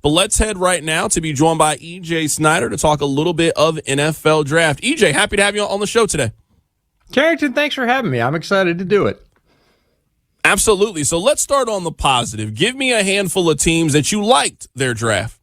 But let's head right now to be joined by EJ Snyder to talk a little bit of NFL draft. EJ, happy to have you on the show today. Carrington, thanks for having me. I'm excited to do it. Absolutely. So let's start on the positive. Give me a handful of teams that you liked their draft.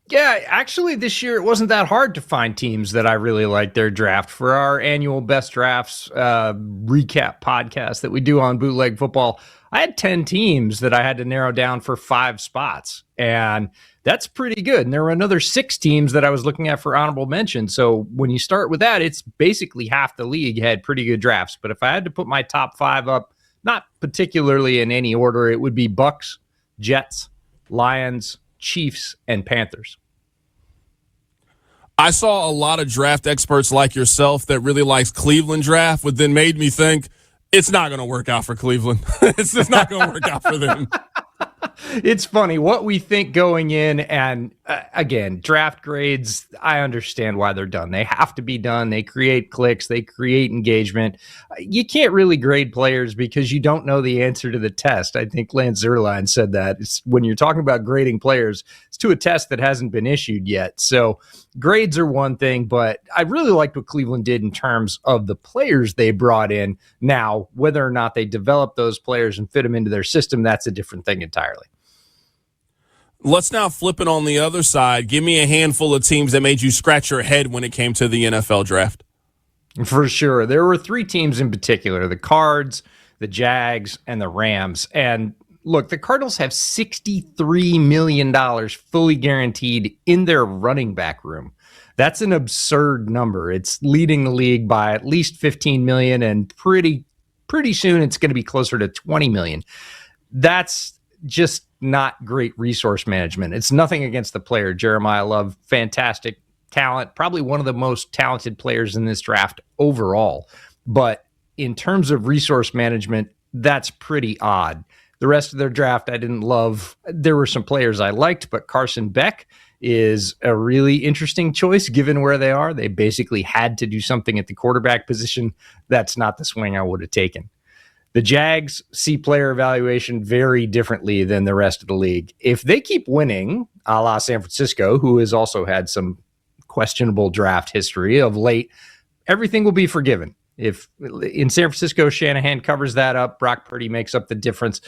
Yeah, actually, this year it wasn't that hard to find teams that I really liked their draft. For our annual Best Drafts recap podcast that we do on Bootleg Football, I had 10 teams that I had to narrow down for 5 spots, and that's pretty good. And there were another 6 teams that I was looking at for honorable mention. So when you start with that, it's basically half the league had pretty good drafts. But if I had to put my top 5 up, not particularly in any order, it would be Bucks, Jets, Lions, Chiefs, and Panthers. I saw a lot of draft experts like yourself that really likes Cleveland draft, but then made me think it's not going to work out for Cleveland. It's just not going to work out for them. It's funny what we think going in, and again, draft grades, I understand why they're done. They have to be done. They create clicks. They create engagement. You can't really grade players because you don't know the answer to the test. I think Lance Zierlein said that. When you're talking about grading players, it's to a test that hasn't been issued yet. So grades are one thing, but I really liked what Cleveland did in terms of the players they brought in. Now, whether or not they develop those players and fit them into their system, that's a different thing entirely. Let's now flip it on the other side. Give me a handful of teams that made you scratch your head when it came to the NFL draft. For sure. There were 3 teams in particular, the Cards, the Jags, and the Rams. And look, the Cardinals have $63 million fully guaranteed in their running back room. That's an absurd number. It's leading the league by at least $15 million, and pretty soon it's going to be closer to $20 million. That's just not great resource management. It's nothing against the player. Jeremiah Love, fantastic talent, probably one of the most talented players in this draft overall. But in terms of resource management, that's pretty odd. The rest of their draft I didn't love. There were some players I liked, but Carson Beck is a really interesting choice given where they are. They basically had to do something at the quarterback position. That's not the swing I would have taken. The Jags see player evaluation very differently than the rest of the league. If they keep winning, a la San Francisco, who has also had some questionable draft history of late, everything will be forgiven. If in San Francisco, Shanahan covers that up, Brock Purdy makes up the difference.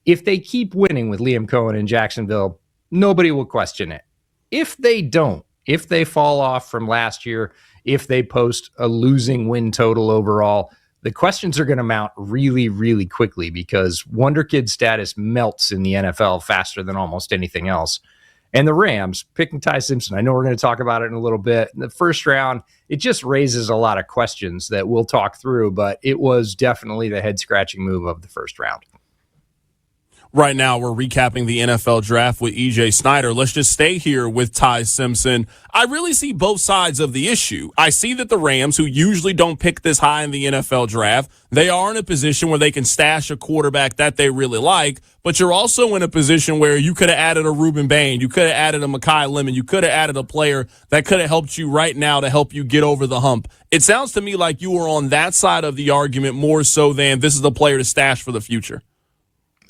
If they keep winning with Liam Cohen in Jacksonville, nobody will question it. If they don't, if they fall off from last year, if they post a losing win total overall, the questions are going to mount really, really quickly because Wonder Kid status melts in the NFL faster than almost anything else. And the Rams, picking Ty Simpson, I know we're going to talk about it in a little bit. In the first round, it just raises a lot of questions that we'll talk through, but it was definitely the head-scratching move of the first round. Right now, we're recapping the NFL draft with EJ Snyder. Let's just stay here with Ty Simpson. I really see both sides of the issue. I see that the Rams, who usually don't pick this high in the NFL draft, they are in a position where they can stash a quarterback that they really like, but you're also in a position where you could have added a Reuben Bain, you could have added a Mekhi Lemon, you could have added a player that could have helped you right now to help you get over the hump. It sounds to me like you were on that side of the argument more so than this is the player to stash for the future.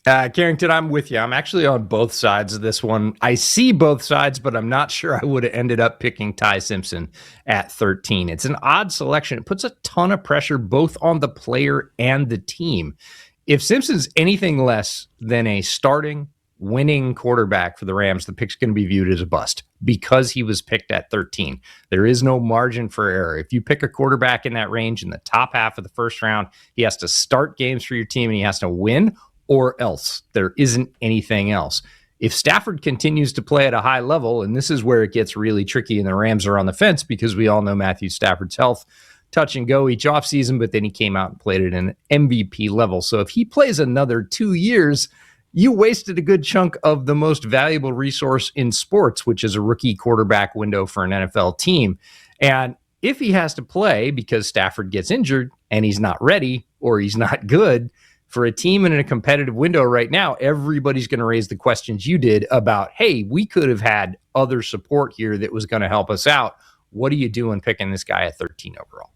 Carrington, I'm with you. I'm actually on both sides of this one. I see both sides, but I'm not sure I would have ended up picking Ty Simpson at 13. It's an odd selection. It puts a ton of pressure both on the player and the team. If Simpson's anything less than a starting, winning quarterback for the Rams, the pick's going to be viewed as a bust because he was picked at 13. There is no margin for error. If you pick a quarterback in that range in the top half of the first round, he has to start games for your team and he has to win, or else. There isn't anything else. If Stafford continues to play at a high level, and this is where it gets really tricky and the Rams are on the fence because we all know Matthew Stafford's health, touch and go each offseason, but then he came out and played at an MVP level. So if he plays another 2 years, you wasted a good chunk of the most valuable resource in sports, which is a rookie quarterback window for an NFL team. And if he has to play because Stafford gets injured and he's not ready or he's not good, for a team in a competitive window right now, everybody's going to raise the questions you did about, hey, we could have had other support here that was going to help us out. What are you doing picking this guy at 13 overall?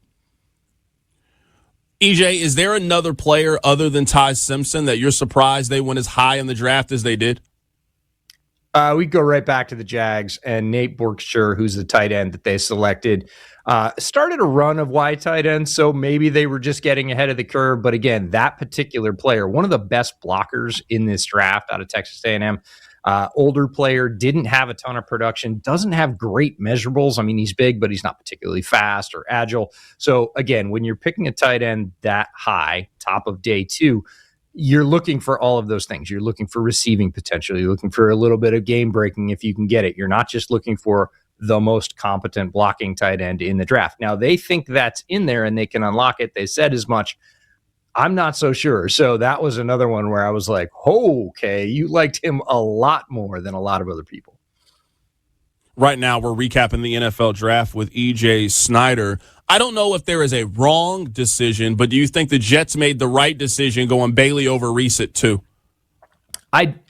EJ, is there another player other than Ty Simpson that you're surprised they went as high in the draft as they did? We go right back to the Jags, and Nate Borkshire, who's the tight end that they selected, started a run of wide tight ends, so maybe they were just getting ahead of the curve. But again, that particular player, one of the best blockers in this draft out of Texas A&M, older player, didn't have a ton of production, doesn't have great measurables. I mean, he's big, but he's not particularly fast or agile. So again, when you're picking a tight end that high, top of day two, you're looking for all of those things. You're looking for receiving potential. You're looking for a little bit of game breaking if you can get it. You're not just looking for the most competent blocking tight end in the draft. Now, they think that's in there and they can unlock it. They said as much. I'm not so sure. So that was another one where I was like, oh, okay, you liked him a lot more than a lot of other people. Right now, we're recapping the NFL draft with EJ Snyder. I don't know if there is a wrong decision, but do you think the Jets made the right decision going Bailey over Reese at 2?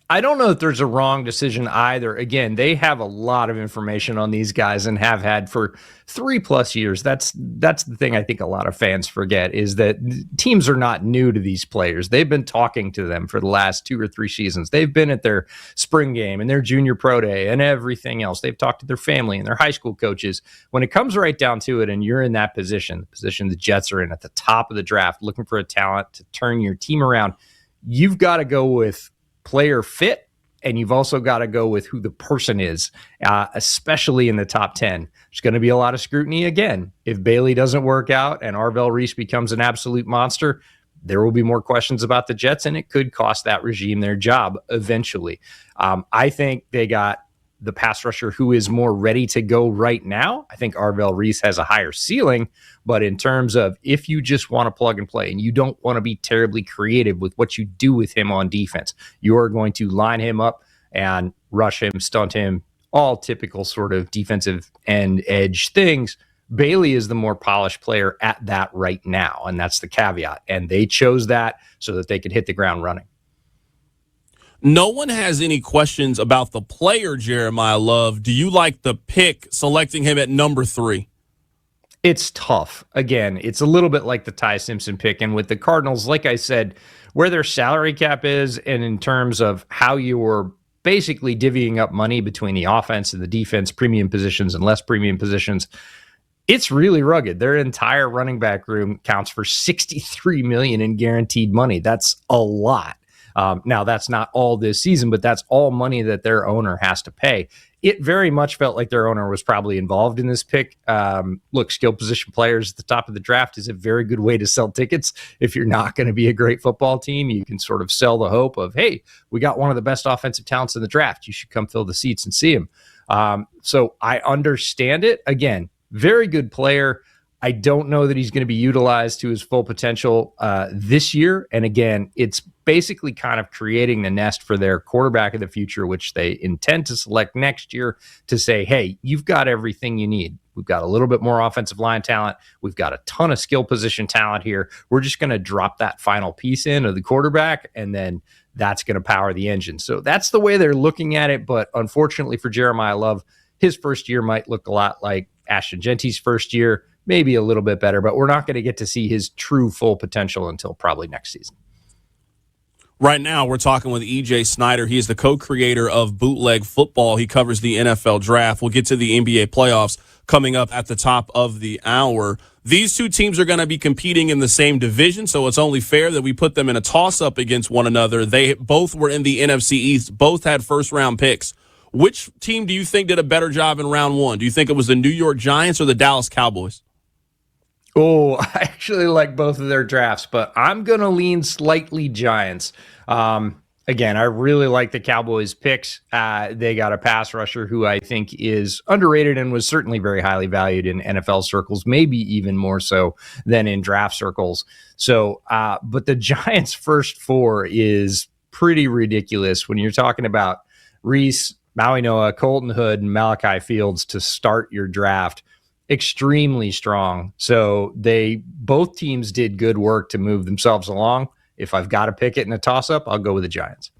I don't know if there's a wrong decision either. Again, they have a lot of information on these guys and have had for 3+ years. That's the thing I think a lot of fans forget, is that teams are not new to these players. They've been talking to them for the last 2 or 3 seasons. They've been at their spring game and their junior pro day and everything else. They've talked to their family and their high school coaches. When it comes right down to it and you're in that position, the position the Jets are in at the top of the draft, looking for a talent to turn your team around, you've got to go with player fit, and you've also got to go with who the person is, especially in the top 10. There's going to be a lot of scrutiny again. If Bailey doesn't work out and Arvell Reese becomes an absolute monster, there will be more questions about the Jets, and it could cost that regime their job eventually. I think they got the pass rusher who is more ready to go right now. I think Arvell Reese has a higher ceiling, but in terms of if you just want to plug and play and you don't want to be terribly creative with what you do with him on defense, you're going to line him up and rush him, stunt him, all typical sort of defensive end edge things. Bailey is the more polished player at that right now, and that's the caveat. And they chose that so that they could hit the ground running. No one has any questions about the player, Jeremiah Love. Do you like the pick, selecting him at number 3? It's tough. Again, it's a little bit like the Ty Simpson pick. And with the Cardinals, like I said, where their salary cap is, and in terms of how you were basically divvying up money between the offense and the defense, premium positions and less premium positions, it's really rugged. Their entire running back room counts for $63 million in guaranteed money. That's a lot. Now, that's not all this season, but that's all money that their owner has to pay. It very much felt like their owner was probably involved in this pick. Look, skill position players at the top of the draft is a very good way to sell tickets. If you're not going to be a great football team, you can sort of sell the hope of, hey, we got one of the best offensive talents in the draft. You should come fill the seats and see him. So I understand it. Again, very good player. I don't know that he's going to be utilized to his full potential this year. And again, it's basically kind of creating the nest for their quarterback of the future, which they intend to select next year, to say, hey, you've got everything you need. We've got a little bit more offensive line talent. We've got a ton of skill position talent here. We're just going to drop that final piece in of the quarterback, and then that's going to power the engine. So that's the way they're looking at it. But unfortunately for Jeremiah Love, his first year might look a lot like Ashton Genty's first year, maybe a little bit better, but we're not going to get to see his true full potential until probably next season. Right now, we're talking with EJ Snyder. He is the co-creator of Bootleg Football. He covers the NFL draft. We'll get to the NBA playoffs coming up at the top of the hour. These two teams are going to be competing in the same division, so it's only fair that we put them in a toss-up against one another. They both were in the NFC East, both had first-round picks. Which team do you think did a better job in round one? Do you think it was the New York Giants or the Dallas Cowboys? Oh, I actually like both of their drafts, but I'm going to lean slightly Giants. Again, I really like the Cowboys picks. They got a pass rusher who I think is underrated and was certainly very highly valued in NFL circles, maybe even more so than in draft circles. So, but the Giants' first 4 is pretty ridiculous when you're talking about Reese, Maui Noah, Colton Hood, and Malachi Fields to start your draft. Extremely strong. So both teams did good work to move themselves along. If I've got to pick it in a toss-up, I'll go with the Giants.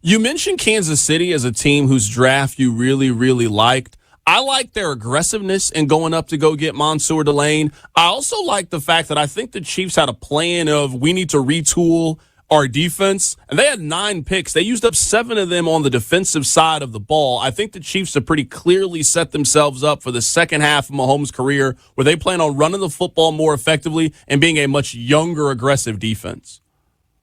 You mentioned Kansas City as a team whose draft you really, really liked. I like their aggressiveness in going up to go get Mansour Delane. I also like the fact that I think the Chiefs had a plan of we need to retool our defense, and they had 9 picks. They used up 7 of them on the defensive side of the ball. I think the Chiefs have pretty clearly set themselves up for the second half of Mahomes' career where they plan on running the football more effectively and being a much younger, aggressive defense.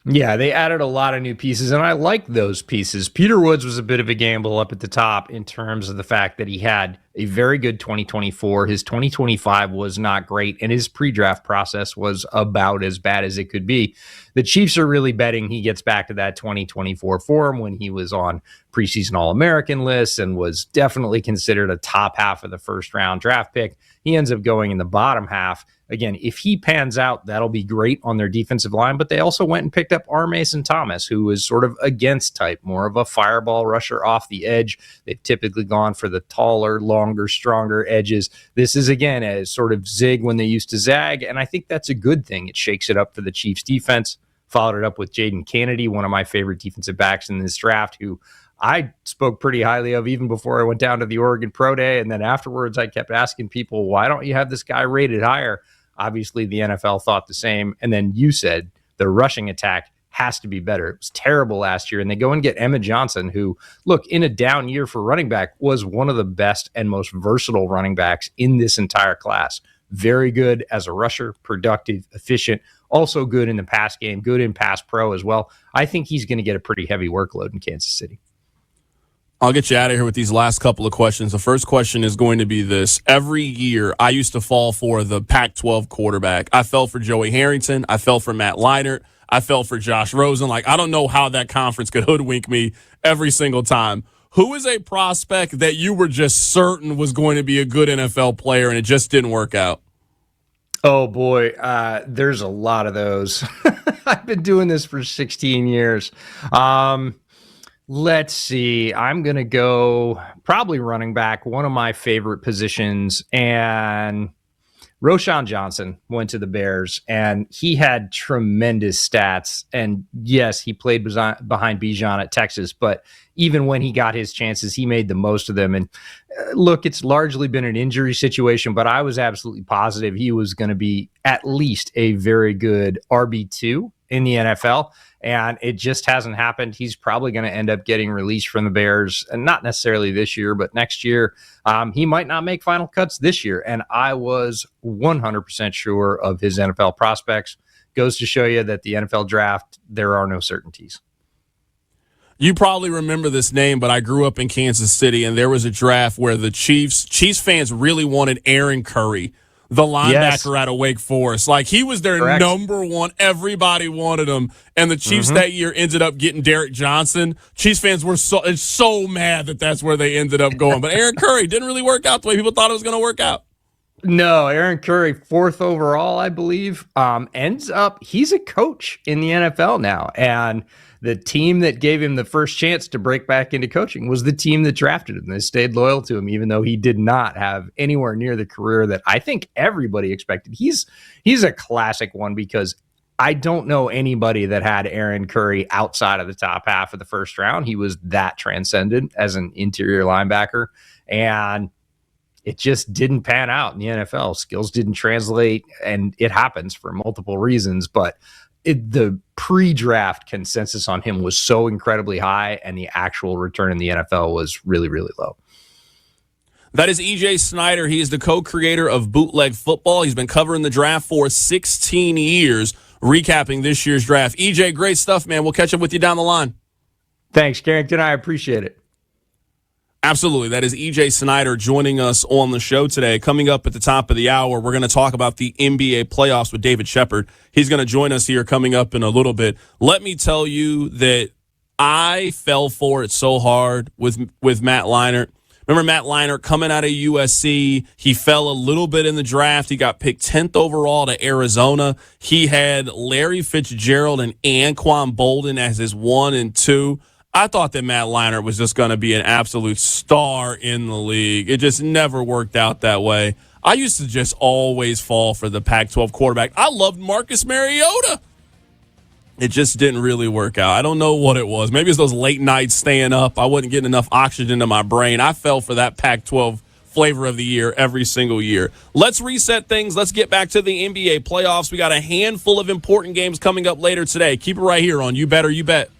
Yeah, they added a lot of new pieces, and I like those pieces. Peter Woods was a bit of a gamble up at the top in terms of the fact that he had a very good 2024. His 2025 was not great, and his pre-draft process was about as bad as it could be. The Chiefs are really betting he gets back to that 2024 form when he was on preseason All-American lists and was definitely considered a top half of the first-round draft pick. He ends up going in the bottom half. Again, if he pans out, that'll be great on their defensive line, but they also went and picked up R. Mason Thomas, who is sort of against type, more of a fireball rusher off the edge. They've typically gone for the taller, longer, stronger edges. This is, again, a sort of zig when they used to zag, and I think that's a good thing. It shakes it up for the Chiefs defense. Followed it up with Jaden Kennedy, one of my favorite defensive backs in this draft, who I spoke pretty highly of even before I went down to the Oregon Pro Day. And then afterwards, I kept asking people, why don't you have this guy rated higher? Obviously, the NFL thought the same. And then you said the rushing attack has to be better. It was terrible last year. And they go and get Emmett Johnson, who, look, in a down year for running back, was one of the best and most versatile running backs in this entire class. Very good as a rusher, productive, efficient, also good in the pass game, good in pass pro as well. I think he's going to get a pretty heavy workload in Kansas City. I'll get you out of here with these last couple of questions. The first question is going to be this. Every year, I used to fall for the Pac-12 quarterback. I fell for Joey Harrington. I fell for Matt Leinart. I fell for Josh Rosen. I don't know how that conference could hoodwink me every single time. Who is a prospect that you were just certain was going to be a good NFL player and it just didn't work out? Oh, boy. There's a lot of those. I've been doing this for 16 years. Let's see. I'm going to go probably running back, one of my favorite positions. And Roschon Johnson went to the Bears, and he had tremendous stats. And yes, he played behind Bijan at Texas, but even when he got his chances, he made the most of them. And look, it's largely been an injury situation, but I was absolutely positive he was going to be at least a very good RB2 in the NFL. And it just hasn't happened. He's probably going to end up getting released from the Bears, and not necessarily this year, but next year. He might not make final cuts this year, and I was 100% sure of his NFL prospects. Goes to show you that the NFL draft, there are no certainties. You probably remember this name, but I grew up in Kansas City, and there was a draft where the Chiefs fans really wanted Aaron Curry, the linebacker out of Wake Forest. He was their number one. Everybody wanted him. And the Chiefs that year ended up getting Derek Johnson. Chiefs fans were so mad that that's where they ended up going. But Aaron Curry didn't really work out the way people thought it was going to work out. No, Aaron Curry, 4th overall, I believe, ends up, he's a coach in the NFL now. And the team that gave him the first chance to break back into coaching was the team that drafted him. They stayed loyal to him, even though he did not have anywhere near the career that I think everybody expected. He's a classic one because I don't know anybody that had Aaron Curry outside of the top half of the first round. He was that transcendent as an interior linebacker, and it just didn't pan out in the NFL. Skills didn't translate, and it happens for multiple reasons, but the pre-draft consensus on him was so incredibly high, and the actual return in the NFL was really, really low. That is EJ Snyder. He is the co-creator of Bootleg Football. He's been covering the draft for 16 years, recapping this year's draft. EJ, great stuff, man. We'll catch up with you down the line. Thanks, Carrington. I appreciate it. Absolutely. That is EJ Snyder joining us on the show today. Coming up at the top of the hour, we're going to talk about the NBA playoffs with David Shepard. He's going to join us here coming up in a little bit. Let me tell you that I fell for it so hard with Matt Leinart. Remember Matt Leinart coming out of USC? He fell a little bit in the draft. He got picked 10th overall to Arizona. He had Larry Fitzgerald and Anquan Bolden as his 1 and 2. I thought that Matt Leinart was just going to be an absolute star in the league. It just never worked out that way. I used to just always fall for the Pac-12 quarterback. I loved Marcus Mariota. It just didn't really work out. I don't know what it was. Maybe it's those late nights staying up. I wasn't getting enough oxygen to my brain. I fell for that Pac-12 flavor of the year every single year. Let's reset things. Let's get back to the NBA playoffs. We got a handful of important games coming up later today. Keep it right here on You Better You Bet.